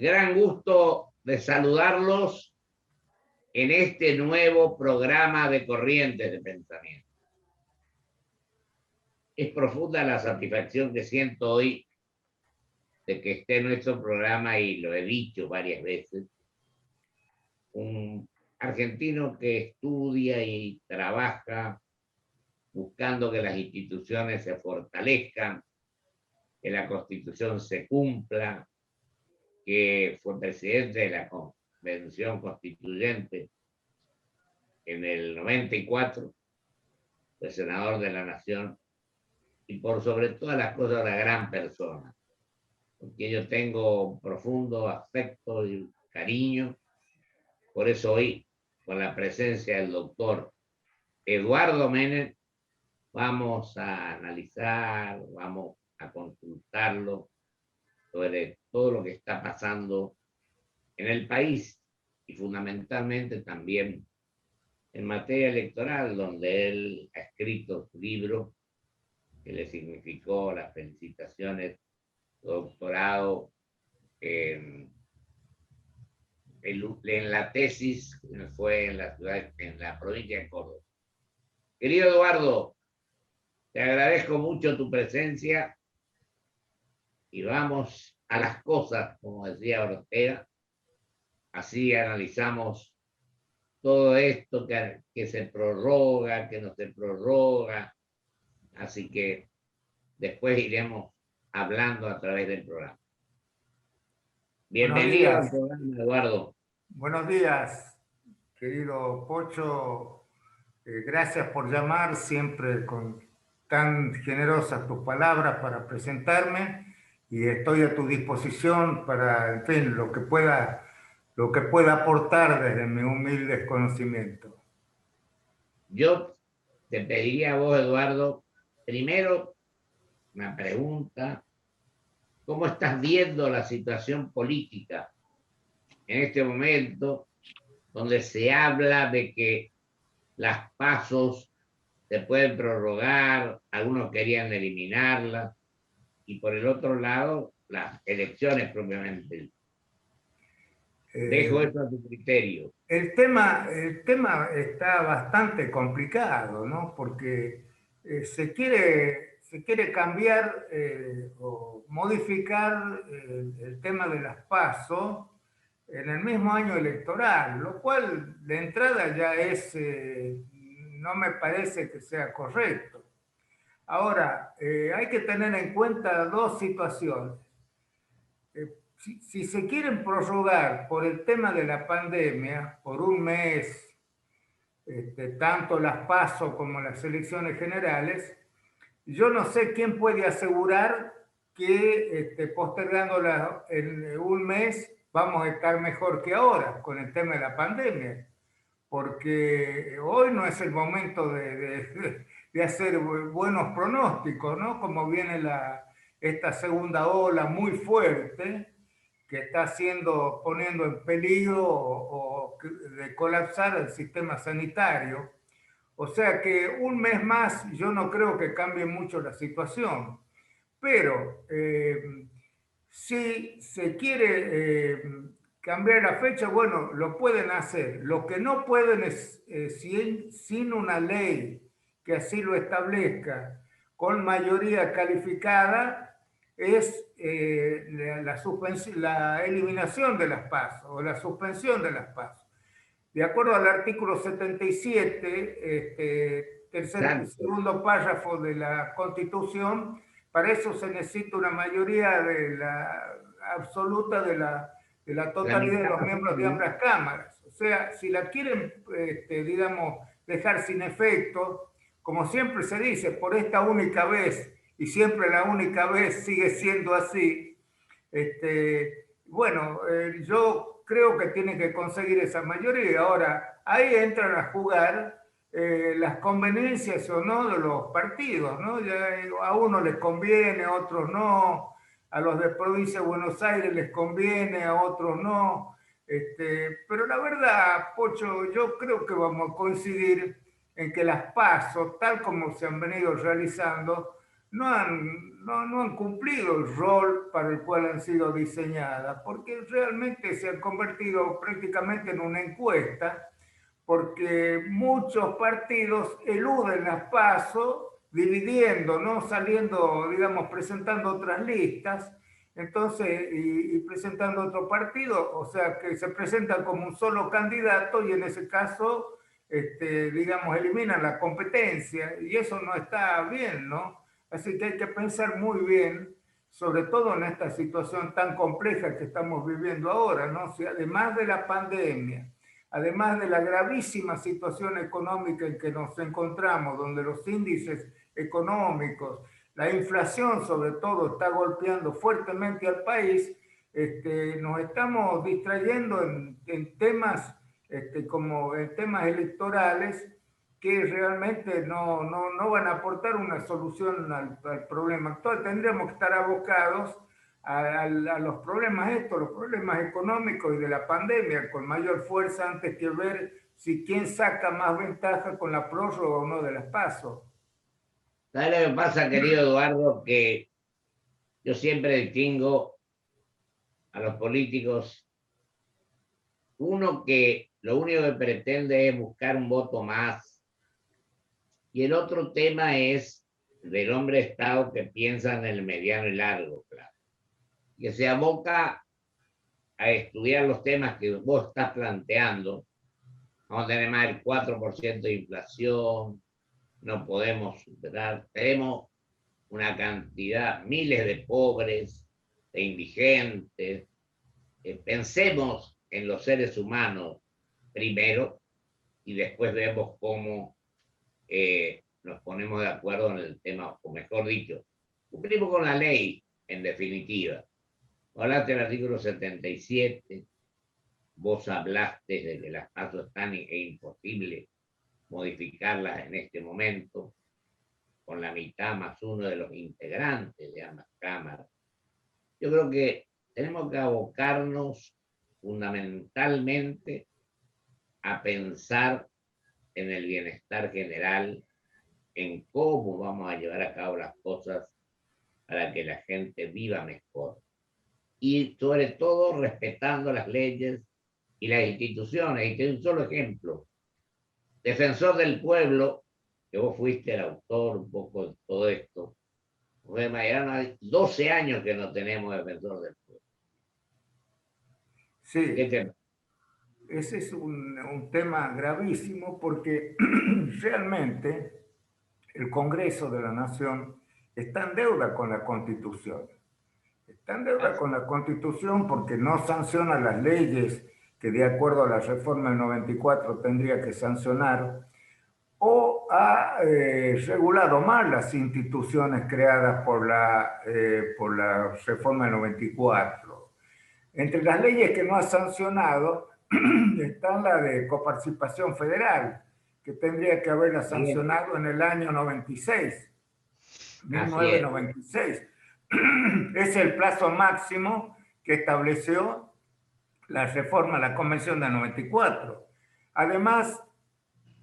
Gran gusto de saludarlos en este nuevo programa de Corrientes de Pensamiento. Es profunda la satisfacción que siento hoy de que esté en nuestro programa, y lo he dicho varias veces, un argentino que estudia y trabaja buscando que las instituciones se fortalezcan, que la Constitución se cumpla, que fue presidente de la Convención Constituyente en el 94, fue senador de la Nación, y por sobre todas las cosas una gran persona, porque yo tengo un profundo afecto y cariño. Por eso hoy, con la presencia del doctor Eduardo Menem, vamos a analizar, vamos a consultarlo sobre todo lo que está pasando en el país y fundamentalmente también en materia electoral, donde él ha escrito su libro que le significó las felicitaciones, doctorado en, en la tesis, fue en la ciudad, en la provincia de Córdoba. Querido Eduardo, te agradezco mucho tu presencia y vamos a las cosas, como decía Ortega. Así analizamos todo esto que se prorroga, que no se prorroga. Así que después iremos hablando a través del programa. Bienvenido al programa, Eduardo. Buenos días, querido Pocho. Gracias por llamar, siempre con tan generosas tus palabras para presentarme, y estoy a tu disposición para, en fin, lo que pueda aportar desde mi humilde conocimiento. Yo te pediría a vos, Eduardo, primero una pregunta: ¿cómo estás viendo la situación política en este momento, donde se habla de que las pasos se pueden prorrogar, algunos querían eliminarlas, y por el otro lado, las elecciones propiamente? Dejo eso a tu criterio. El tema está bastante complicado, ¿no? Porque se quiere cambiar o modificar el tema de las PASO en el mismo año electoral, lo cual de entrada ya no me parece que sea correcto. Ahora, hay que tener en cuenta dos situaciones. Si se quieren prorrogar por el tema de la pandemia, por un mes, tanto las PASO como las elecciones generales, yo no sé quién puede asegurar que postergándolas en un mes vamos a estar mejor que ahora con el tema de la pandemia, porque hoy no es el momento de hacer buenos pronósticos, ¿no? Como viene esta segunda ola muy fuerte, que está poniendo en peligro o de colapsar el sistema sanitario. O sea que un mes más yo no creo que cambie mucho la situación. Pero si se quiere cambiar la fecha, bueno, lo pueden hacer. Lo que no pueden es, sin una ley que así lo establezca, con mayoría calificada, es la eliminación de las PASO o la suspensión de las PASO. De acuerdo al artículo 77, tercer y segundo párrafo de la Constitución, para eso se necesita una mayoría absoluta de la totalidad de los miembros de ambas cámaras. O sea, si la quieren, digamos, dejar sin efecto, como siempre se dice, por esta única vez, y siempre la única vez sigue siendo así, bueno, yo creo que tienen que conseguir esa mayoría. Ahora, ahí entran a jugar las conveniencias o no de los partidos, ¿no? Ya a uno les conviene, a otros no, a los de provincia de Buenos Aires les conviene, a otros no. Pero la verdad, Pocho, yo creo que vamos a coincidir en que las PASO, tal como se han venido realizando, no han cumplido el rol para el cual han sido diseñadas, porque realmente se han convertido prácticamente en una encuesta, porque muchos partidos eluden las PASO, dividiendo, ¿no? Saliendo, digamos, presentando otras listas, entonces, y presentando otro partido, o sea, que se presentan como un solo candidato y en ese caso, digamos, eliminan la competencia y eso no está bien, ¿no? Así que hay que pensar muy bien, sobre todo en esta situación tan compleja que estamos viviendo ahora, ¿no? Si además de la pandemia, además de la gravísima situación económica en que nos encontramos, donde los índices económicos, la inflación sobre todo está golpeando fuertemente al país, nos estamos distrayendo en temas como en temas electorales que realmente no van a aportar una solución al problema actual. Tendríamos que estar abocados a los problemas estos, los problemas económicos y de la pandemia con mayor fuerza antes que ver si quién saca más ventaja con la prórroga o no de las PASO. ¿Sabes lo que pasa, querido Eduardo? Que yo siempre distingo a los políticos, uno que lo único que pretende es buscar un voto más, y el otro tema es del hombre Estado que piensa en el mediano y largo plazo, que se aboca a estudiar los temas que vos estás planteando. Vamos a tener más del 4% de inflación, no podemos superar, tenemos una cantidad, miles de pobres, de indigentes. Pensemos en los seres humanos primero y después vemos cómo nos ponemos de acuerdo en el tema, o mejor dicho, cumplimos con la ley, en definitiva. Hablaste del artículo 77, vos hablaste de que las pasos están imposible modificarlas en este momento, con la mitad más uno de los integrantes de ambas cámaras. Yo creo que tenemos que abocarnos fundamentalmente a pensar en el bienestar general, en cómo vamos a llevar a cabo las cosas para que la gente viva mejor. Y sobre todo respetando las leyes y las instituciones. Y te doy un solo ejemplo. Defensor del Pueblo, que vos fuiste el autor un poco de todo esto, hay 12 años que no tenemos defensor del pueblo. Sí, ese es un tema gravísimo porque realmente el Congreso de la Nación está en deuda con la Constitución. Está en deuda con la Constitución porque no sanciona las leyes que de acuerdo a la reforma del 94 tendría que sancionar, o ha regulado mal las instituciones creadas por la reforma del 94. Entre las leyes que no ha sancionado está la de coparticipación federal, que tendría que haberla sancionado en el año 96, 1996. Es el plazo máximo que estableció la reforma, la Convención de 94. Además,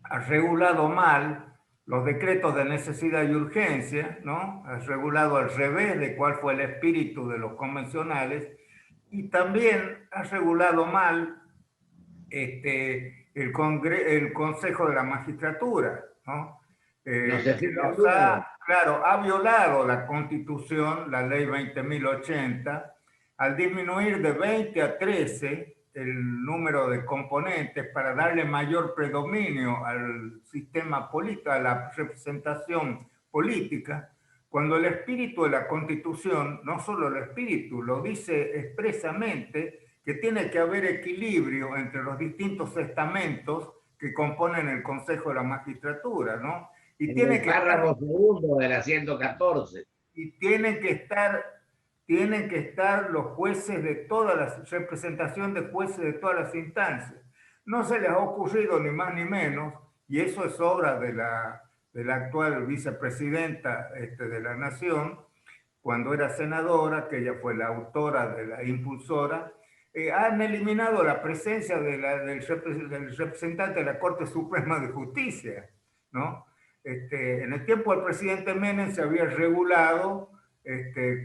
ha regulado mal los decretos de necesidad y urgencia, ¿no? Ha regulado al revés de cuál fue el espíritu de los convencionales, y también ha regulado mal el Consejo de la Magistratura, ¿no? Claro, ha violado la Constitución, la Ley 20.080, al disminuir de 20 a 13 el número de componentes para darle mayor predominio al sistema político, a la representación política, cuando el espíritu de la Constitución, no solo el espíritu, lo dice expresamente, que tiene que haber equilibrio entre los distintos estamentos que componen el Consejo de la Magistratura, ¿no? Y tiene que párrafo segundo de la 114. Y tienen que estar los jueces de todas las, representación de jueces de todas las instancias. No se les ha ocurrido ni más ni menos, y eso es obra de la actual vicepresidenta de la Nación, cuando era senadora, que ella fue la autora de la impulsora, han eliminado la presencia del representante de la Corte Suprema de Justicia, ¿no? en el tiempo del presidente Menem se había regulado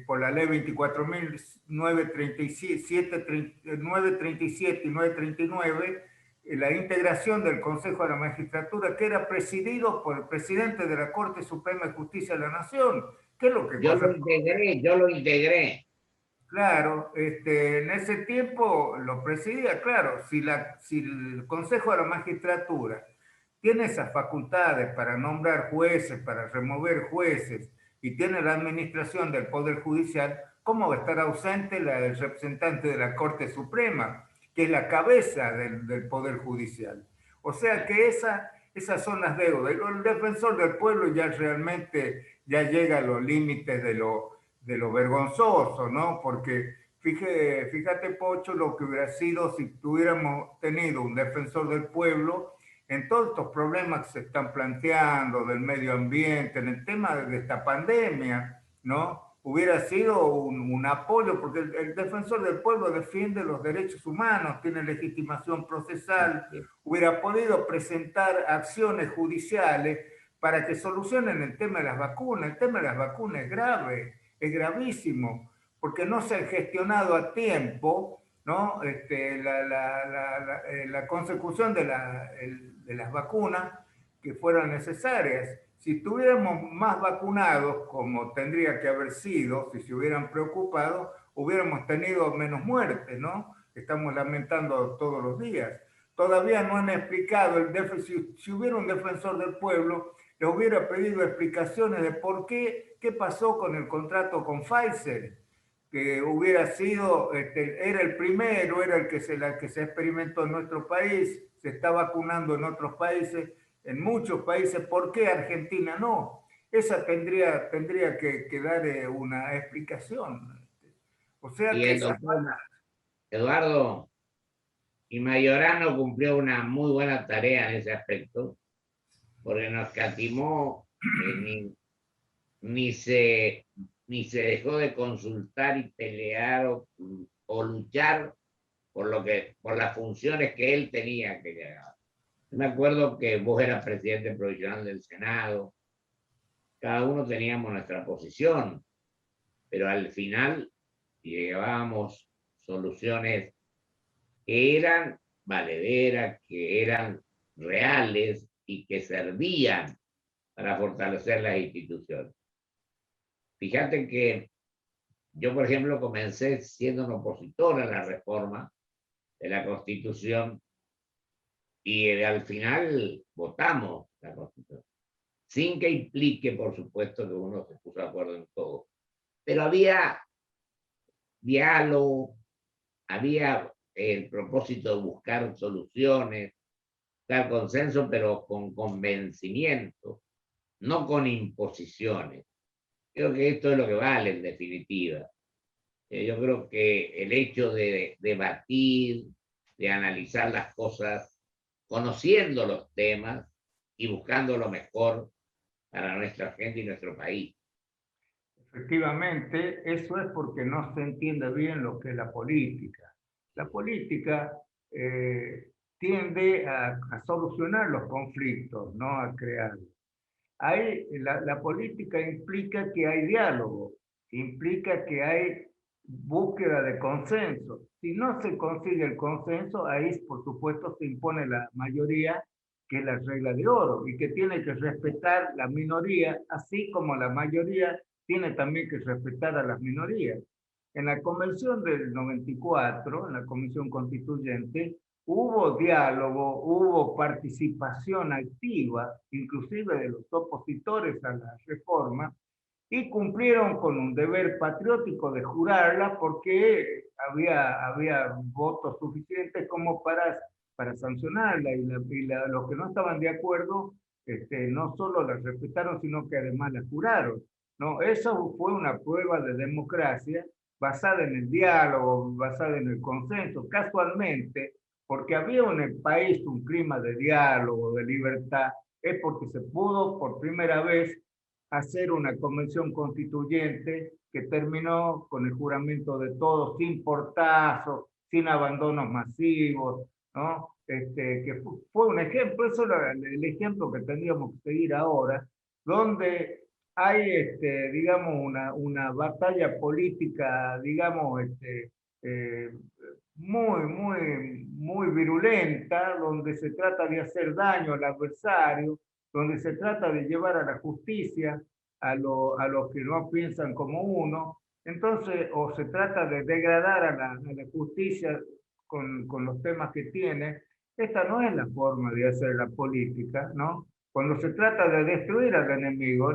por la ley 24.937 y 939 la integración del Consejo de la Magistratura, que era presidido por el presidente de la Corte Suprema de Justicia de la Nación. ¿Qué es lo que Yo lo integré. Claro, en ese tiempo lo presidía, claro, si el Consejo de la Magistratura tiene esas facultades para nombrar jueces, para remover jueces, y tiene la administración del Poder Judicial, ¿cómo va a estar ausente el representante de la Corte Suprema, que es la cabeza del Poder Judicial? O sea que esas son las deudas. Y el defensor del pueblo ya realmente ya llega a los límites de lo vergonzoso, ¿no? Porque fíjate, Pocho, lo que hubiera sido si tuviéramos tenido un defensor del pueblo en todos estos problemas que se están planteando del medio ambiente, en el tema de esta pandemia, ¿no? Hubiera sido un apoyo, porque el defensor del pueblo defiende los derechos humanos, tiene legitimación procesal, hubiera podido presentar acciones judiciales para que solucionen el tema de las vacunas. El tema de las vacunas es grave, es gravísimo, porque no se han gestionado a tiempo, ¿no? La consecución de las vacunas que fueran necesarias. Si tuviéramos más vacunados, como tendría que haber sido, si se hubieran preocupado, hubiéramos tenido menos muertes, ¿no? Estamos lamentando todos los días. Todavía no han explicado el déficit. Si hubiera un defensor del pueblo, le hubiera pedido explicaciones de por qué pasó con el contrato con Pfizer, que hubiera sido, era el primero, era el que se experimentó en nuestro país, se está vacunando en otros países, en muchos países. ¿Por qué Argentina no? Esa tendría que dar una explicación. O sea Y que el doctor Eduardo y Mayorano cumplió una muy buena tarea en ese aspecto, porque nos catimó, ni se dejó de consultar y pelear o luchar por las funciones que él tenía que llegar. Me acuerdo que vos eras presidente provisional del Senado, cada uno teníamos nuestra posición, pero al final llevábamos soluciones que eran valederas, que eran reales y que servían para fortalecer las instituciones. Fíjate que yo, por ejemplo, comencé siendo un opositor a la reforma de la Constitución y al final votamos la Constitución, sin que implique, por supuesto, que uno se puso de acuerdo en todo. Pero había diálogo, había el propósito de buscar soluciones, dar consenso, pero con convencimiento, no con imposiciones. Creo que esto es lo que vale en definitiva. Yo creo que el hecho de debatir, de analizar las cosas, conociendo los temas y buscando lo mejor para nuestra gente y nuestro país. Efectivamente, eso es porque no se entiende bien lo que es la política. La política tiende a solucionar los conflictos, no a crearlos. La política implica que hay diálogo, implica que hay búsqueda de consenso. Si no se consigue el consenso, ahí por supuesto se impone la mayoría, que es la regla de oro, y que tiene que respetar la minoría, así como la mayoría tiene también que respetar a las minorías. En la Convención del 94, en la Comisión Constituyente, hubo diálogo, hubo participación activa, inclusive de los opositores a la reforma, y cumplieron con un deber patriótico de jurarla porque había votos suficientes como para sancionarla, y los que no estaban de acuerdo no solo la respetaron, sino que además la juraron. ¿No? Eso fue una prueba de democracia basada en el diálogo, basada en el consenso. Casualmente, porque había en el país un clima de diálogo, de libertad, es porque se pudo por primera vez hacer una convención constituyente que terminó con el juramento de todos, sin portazos, sin abandonos masivos, ¿no? Que fue un ejemplo, eso era el ejemplo que tendríamos que seguir ahora, donde hay, digamos, una batalla política, digamos, eh, muy virulenta, donde se trata de hacer daño al adversario, donde se trata de llevar a la justicia a los que no piensan como uno. Entonces, o se trata de degradar a la justicia con los temas que tiene. Esta no es la forma de hacer la política, ¿no? Cuando se trata de destruir al enemigo,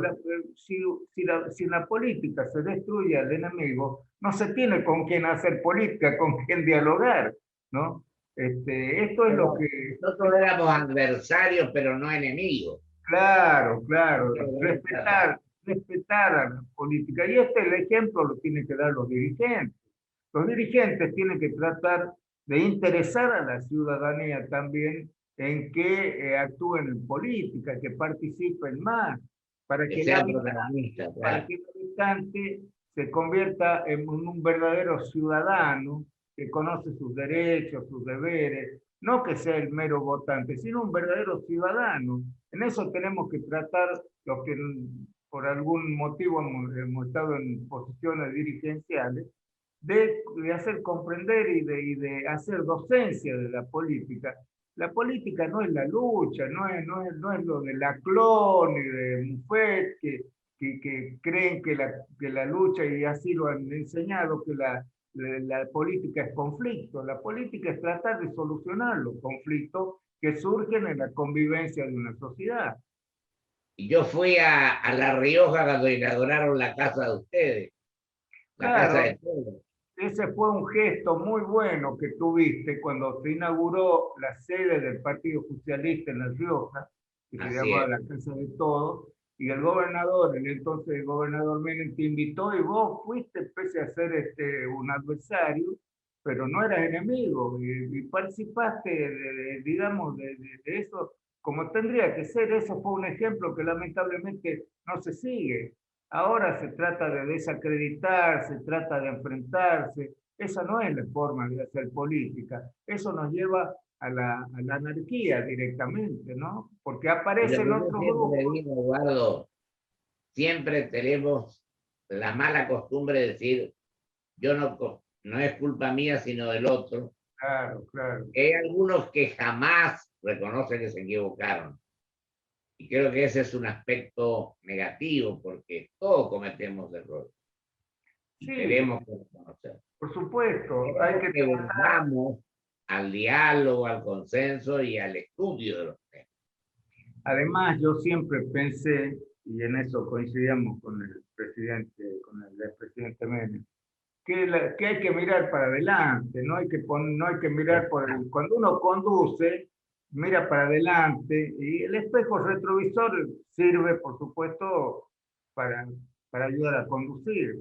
si la política se destruye al enemigo, no se tiene con quién hacer política, con quién dialogar, ¿no? Esto es lo Pero que... nosotros éramos adversarios, pero no enemigos. Claro, claro, Pero respetar a la política. Y el ejemplo lo tienen que dar los dirigentes. Los dirigentes tienen que tratar de interesar a la ciudadanía también en que actúen en política, que participen más, para que que sea protagonista, para claro. que el habitante se convierta en un verdadero ciudadano que conoce sus derechos, sus deberes, no que sea el mero votante, sino un verdadero ciudadano. En eso tenemos que tratar los que por algún motivo hemos estado en posiciones dirigenciales, de hacer comprender y de hacer docencia de la política. La política no es la lucha, no es lo de Laclón ni de Muffet, que creen que la lucha, y así lo han enseñado, que la política es conflicto. La política es tratar de solucionar los conflictos que surgen en la convivencia de una sociedad. Y yo fui a La Rioja cuando inauguraron la casa de ustedes, la casa Claro, de todos. ese fue un gesto muy bueno que tuviste cuando se inauguró la sede del Partido Socialista en La Rioja, que se Así llamaba es. la Casa de Todos, y el gobernador, el entonces gobernador Menem, te invitó y vos fuiste, pese a ser un adversario, pero no eras enemigo, y participaste, digamos, de eso como tendría que ser. Eso fue un ejemplo que lamentablemente no se sigue. Ahora se trata de desacreditar, se trata de enfrentarse. Esa no es la forma de hacer política. Eso nos lleva a la anarquía directamente, ¿no? Porque Y lo aparecen que yo otros siempre grupos. digo, Eduardo, siempre tenemos la mala costumbre de decir, yo no, no es culpa mía, sino del otro. Claro, claro. Hay algunos que jamás reconocen que se equivocaron. Y creo que ese es un aspecto negativo, porque todos cometemos errores y Sí, tenemos que reconocer. por supuesto, hay Queremos que que tratar. volvamos al diálogo, al consenso y al estudio de los temas. Además, yo siempre pensé, y en eso coincidíamos con el presidente, con el expresidente Menem, que hay que mirar para adelante, no hay que mirar por el... Cuando uno conduce, mira para adelante, y el espejo retrovisor sirve, por supuesto, para, para ayudar a conducir.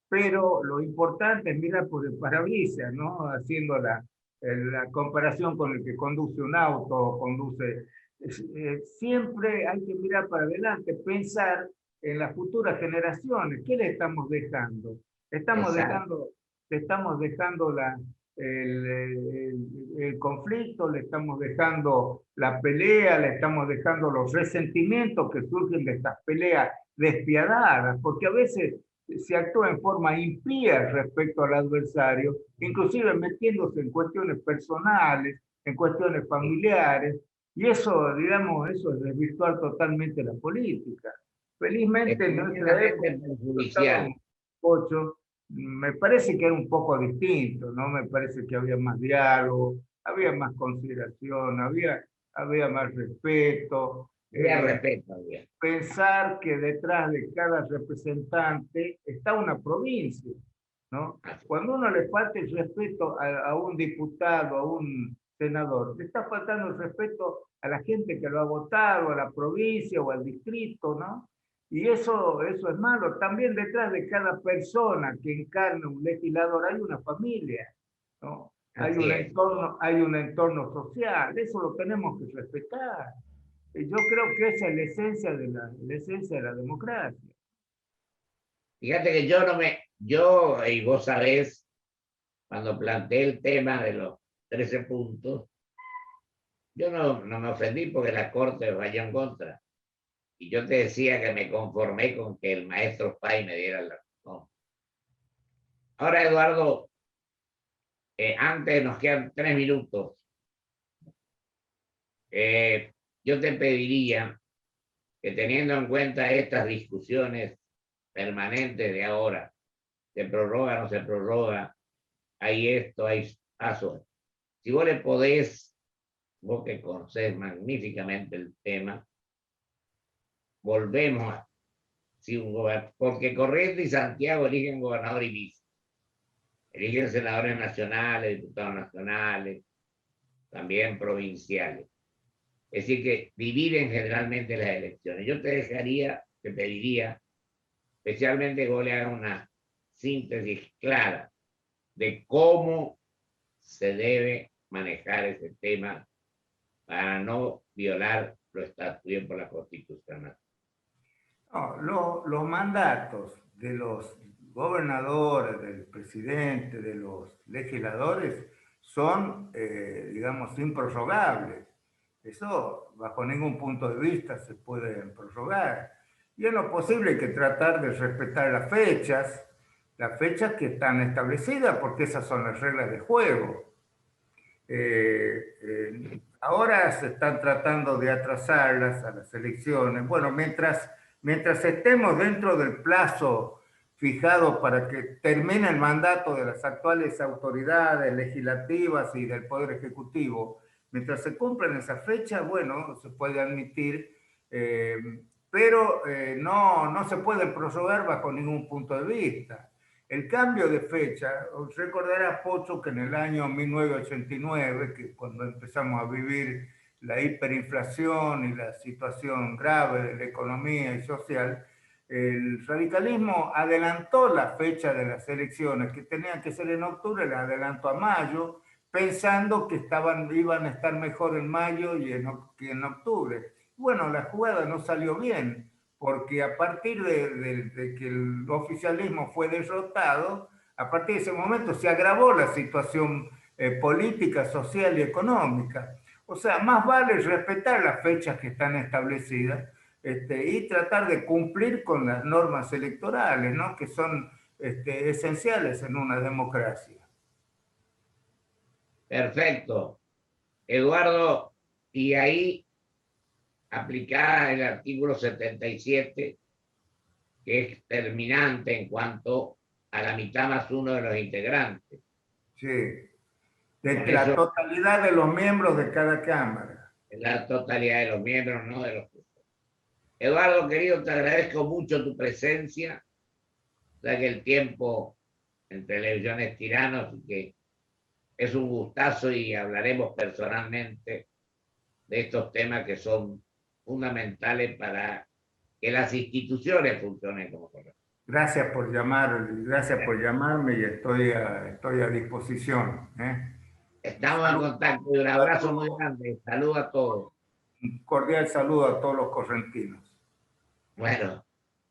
Pero lo importante es mirar por el parabrisas, ¿no? Haciendo la comparación con el que conduce un auto o conduce... siempre hay que mirar para adelante, pensar en las futuras generaciones. ¿Qué le estamos dejando? Estamos Exacto. dejando, estamos dejando el conflicto, le estamos dejando la pelea, le estamos dejando los resentimientos que surgen de estas peleas despiadadas, porque a veces se actúa en forma impía respecto al adversario, inclusive metiéndose en cuestiones personales, en cuestiones familiares, y eso, digamos, eso es desvirtuar totalmente la política. Es Felizmente en nuestra época, tremendamente cuando estábamos perjudicial. ocho, me parece que era un poco distinto, ¿no? Me parece que había más diálogo, había más consideración, había más respeto. Había respeto, había. Pensar que detrás de cada representante está una provincia, ¿no? Así. Cuando uno le falta el respeto a un diputado, a un senador, le está faltando el respeto a la gente que lo ha votado, a la provincia o al distrito, ¿no? Y eso es malo. También detrás de cada persona que encarna un legislador hay una familia, ¿no? Así es. Hay un entorno social, eso lo tenemos que respetar. Yo creo que esa es la esencia de la democracia. Fíjate que yo no me, yo, y vos sabés, cuando planteé el tema de los 13 puntos, yo no me ofendí porque la Corte vaya en contra. Y yo te decía que me conformé con que el maestro Pay me diera la razón. Ahora, Eduardo, antes nos quedan 3 minutos. Yo te pediría que, teniendo en cuenta estas discusiones permanentes de ahora, se prorroga, no se prorroga, hay esto, hay pasos. Si vos le podés, vos que conocés magníficamente el tema, volvemos a, si porque Corrientes y Santiago eligen gobernador y vice, eligen senadores nacionales, diputados nacionales, también provinciales. Es decir, que dividen generalmente las elecciones. Yo te pediría, especialmente que vos le hagas una síntesis clara de cómo se debe manejar ese tema para no violar lo establecido por la Constitución. No, los mandatos de los gobernadores, del presidente, de los legisladores son, digamos, improrrogables. Eso, bajo ningún punto de vista, se puede prorrogar. Y en lo posible hay que tratar de respetar las fechas que están establecidas, porque esas son las reglas de juego. Ahora se están tratando de atrasarlas a las elecciones. Bueno, mientras estemos dentro del plazo fijado para que termine el mandato de las actuales autoridades legislativas y del Poder Ejecutivo, mientras se cumplan esas fechas, bueno, se puede admitir, pero no se pueden prorrogar bajo ningún punto de vista. El cambio de fecha, recordará Pocho que en el año 1989, que cuando empezamos a vivir la hiperinflación y la situación grave de la economía y social, el radicalismo adelantó la fecha de las elecciones, que tenían que ser en octubre, la adelantó a mayo, pensando que iban a estar mejor en mayo que en octubre. Bueno, la jugada no salió bien, porque a partir de que el oficialismo fue derrotado, a partir de ese momento se agravó la situación política, social y económica. O sea, más vale respetar las fechas que están establecidas y tratar de cumplir con las normas electorales, ¿no? Que son esenciales en una democracia. Perfecto. Eduardo, y ahí aplicar el artículo 77, que es terminante en cuanto a la mitad más uno de los integrantes. Sí, de la totalidad de los miembros de cada Cámara. La totalidad de los miembros, no de los... Eduardo, querido, te agradezco mucho tu presencia, ya que el tiempo en televisión es tirano, así que es un gustazo y hablaremos personalmente de estos temas que son fundamentales para que las instituciones funcionen como corresponde. Gracias por llamarme y estoy a disposición. Estamos en contacto y un abrazo muy grande. Saludos a todos. Un cordial saludo a todos los correntinos. Bueno,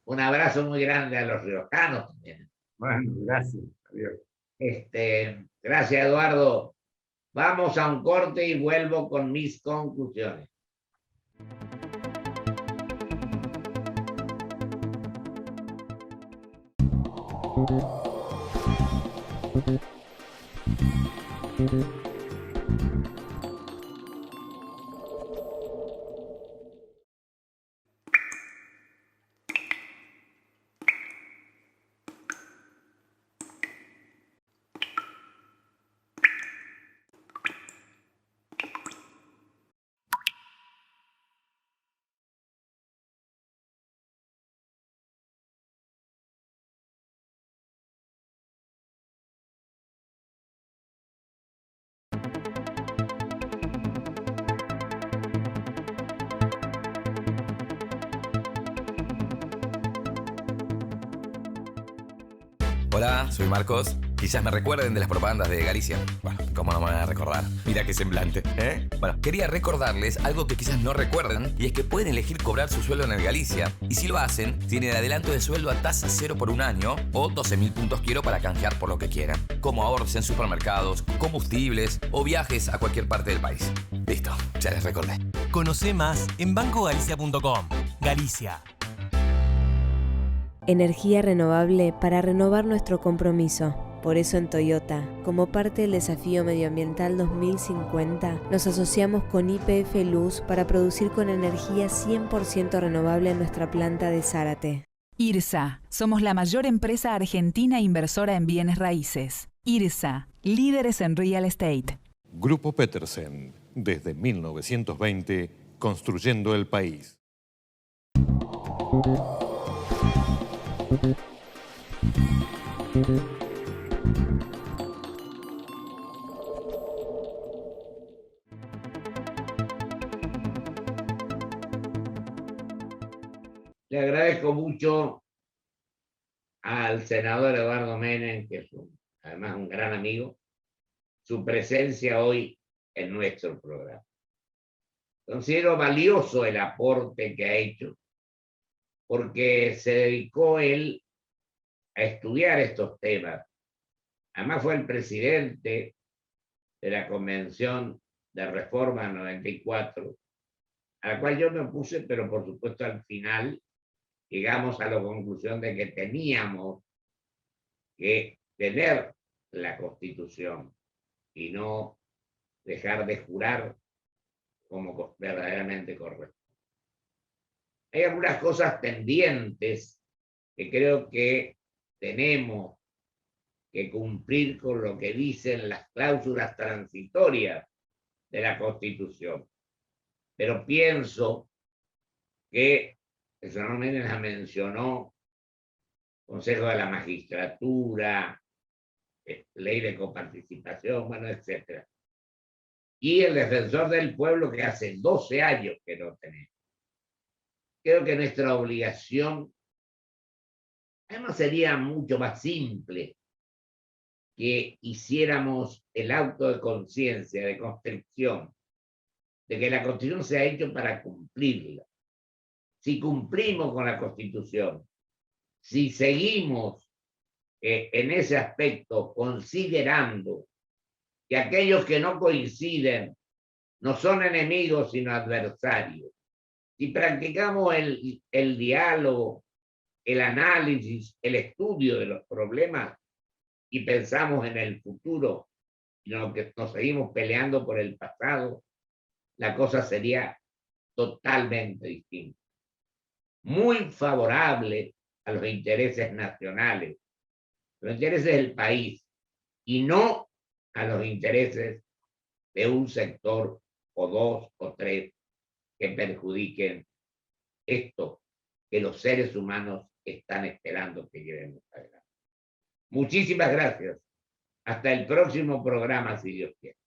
un abrazo muy grande a los riojanos también. Bueno, gracias. Adiós. Gracias, Eduardo. Vamos a un corte y vuelvo con mis conclusiones. Hola, soy Marcos. Quizás me recuerden de las propagandas de Galicia. Bueno, ¿cómo no me van a recordar? Mira qué semblante, ¿eh? Bueno, quería recordarles algo que quizás no recuerdan, y es que pueden elegir cobrar su sueldo en el Galicia. Y si lo hacen, tienen adelanto de sueldo a tasa cero por un año o 12.000 puntos quiero para canjear por lo que quieran. Como ahorros en supermercados, combustibles o viajes a cualquier parte del país. Listo, ya les recordé. Conoce más en bancogalicia.com. Galicia. Energía renovable para renovar nuestro compromiso. Por eso en Toyota, como parte del desafío medioambiental 2050, nos asociamos con YPF Luz para producir con energía 100% renovable en nuestra planta de Zárate. IRSA, somos la mayor empresa argentina inversora en bienes raíces. IRSA, líderes en real estate. Grupo Petersen, desde 1920, construyendo el país. Le agradezco mucho al senador Eduardo Menem, que es además un gran amigo, su presencia hoy en nuestro programa. Considero valioso el aporte que ha hecho, porque se dedicó él a estudiar estos temas. Además fue el presidente de la Convención de Reforma 94, a la cual yo me opuse, pero por supuesto al final llegamos a la conclusión de que teníamos que tener la Constitución y no dejar de jurar como verdaderamente corresponde. Hay algunas cosas pendientes que creo que tenemos que cumplir con lo que dicen las cláusulas transitorias de la Constitución. Pero pienso que el senador Menem la mencionó, Consejo de la Magistratura, Ley de Coparticipación, bueno, etc. Y el Defensor del Pueblo, que hace 12 años que no tenemos. Creo que nuestra obligación, además sería mucho más simple que hiciéramos el auto de conciencia, de constricción, de que la Constitución se ha hecho para cumplirla. Si cumplimos con la Constitución, si seguimos en ese aspecto considerando que aquellos que no coinciden no son enemigos sino adversarios, si practicamos el diálogo, el análisis, el estudio de los problemas y pensamos en el futuro y no que nos seguimos peleando por el pasado, la cosa sería totalmente distinta. Muy favorable a los intereses nacionales, los intereses del país, y no a los intereses de un sector o dos o tres que perjudiquen esto que los seres humanos están esperando que llevemos adelante. Muchísimas gracias. Hasta el próximo programa, si Dios quiere.